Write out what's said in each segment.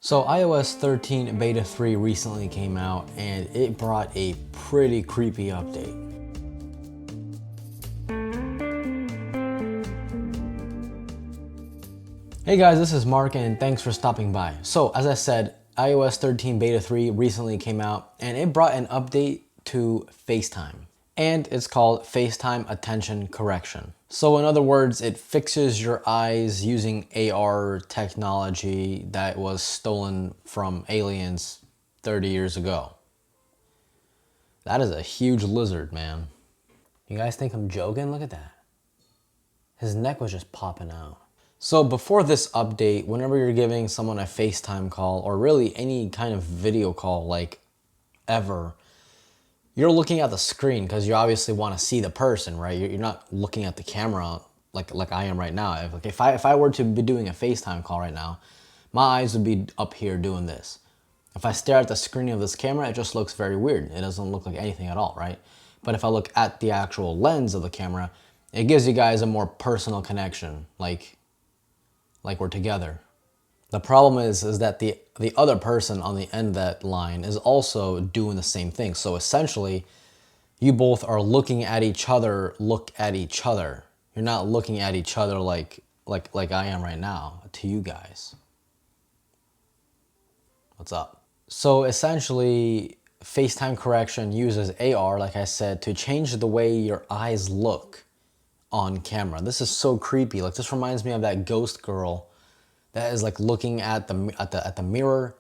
So iOS 13 Beta 3 recently came out and it brought a pretty creepy update. Hey guys, this is Mark and thanks for stopping by. So as I said, iOS 13 Beta 3 recently came out and it brought an update to FaceTime. And it's called FaceTime Attention Correction. So in other words, it fixes your eyes using AR technology that was stolen from aliens 30 years ago. That is a huge lizard, man. You guys think I'm joking? Look at that. His neck was just popping out. So before this update, whenever you're giving someone a FaceTime call or really any kind of video call like ever, you're looking at the screen because you obviously want to see the person, right? You're not looking at the camera like I am right now. If I were to be doing a FaceTime call right now, my eyes would be up here doing this. If I stare at the screen of this camera, it just looks very weird. It doesn't look like anything at all, right? But if I look at the actual lens of the camera, it gives you guys a more personal connection, like we're together. The problem is that the other person on the end of that line is also doing the same thing. So essentially, you both are looking at each other, look at each other. You're not looking at each other like I am right now to you guys. What's up? So essentially, FaceTime correction uses AR, like I said, to change the way your eyes look on camera. This is so creepy. Like this reminds me of that ghost girl that is like looking at the mirror,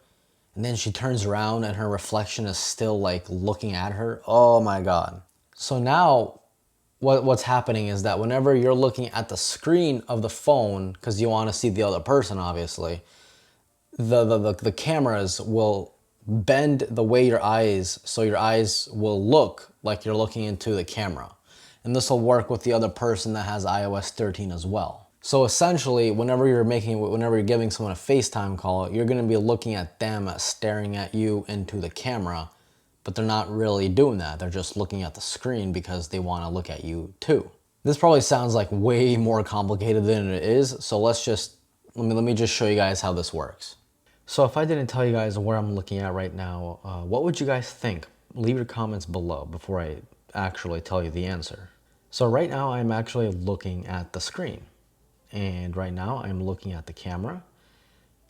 and then she turns around and her reflection is still like looking at her. Oh my God. So now what's happening is that whenever you're looking at the screen of the phone, because you want to see the other person, obviously, the cameras will bend the way your eyes, so your eyes will look like you're looking into the camera. And this will work with the other person that has iOS 13 as well. So essentially, whenever you're giving someone a FaceTime call, you're gonna be looking at them staring at you into the camera, but they're not really doing that. They're just looking at the screen because they wanna look at you too. This probably sounds like way more complicated than it is, so let me just show you guys how this works. So if I didn't tell you guys where I'm looking at right now, what would you guys think? Leave your comments below before I actually tell you the answer. So right now I'm actually looking at the screen. And right now I'm looking at the camera,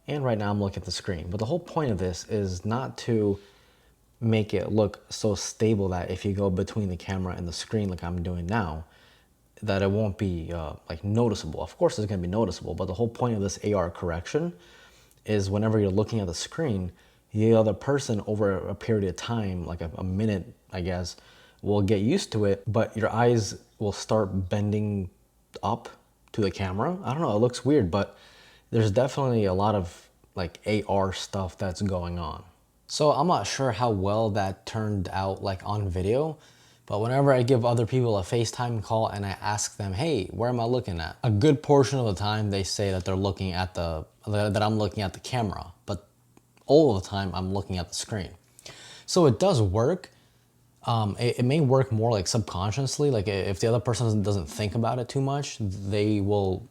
and right now I'm looking at the screen. But the whole point of this is not to make it look so stable that if you go between the camera and the screen like I'm doing now, that it won't be like noticeable. Of course it's gonna be noticeable, but the whole point of this AR correction is whenever you're looking at the screen, the other person over a period of time, like a minute, I guess, will get used to it, but your eyes will start bending up to the camera. I don't know, it looks weird, but there's definitely a lot of like AR stuff that's going on. So I'm not sure how well that turned out like on video, but whenever I give other people a FaceTime call and I ask them, hey, where am I looking at? A good portion of the time they say that they're looking at that I'm looking at the camera, but all of the time I'm looking at the screen. So it does work. It may work more like subconsciously, like if the other person doesn't think about it too much, they will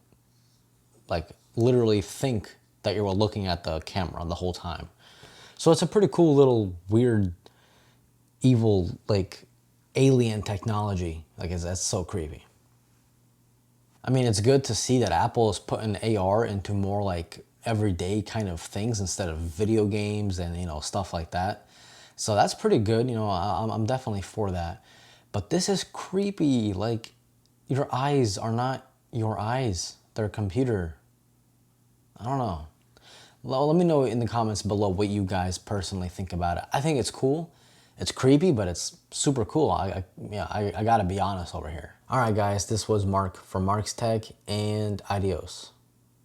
like literally think that you're looking at the camera the whole time. So it's a pretty cool little weird, evil, like alien technology. Like that's so creepy. I mean, it's good to see that Apple is putting AR into more like everyday kind of things instead of video games and, you know, stuff like that. So that's pretty good, you know, I'm definitely for that. But this is creepy, like your eyes are not your eyes, they're a computer. I don't know. Let me know in the comments below what you guys personally think about it. I think it's cool. It's creepy, but it's super cool. I gotta be honest over here. All right, guys, this was Mark from Mark's Tech, and adios.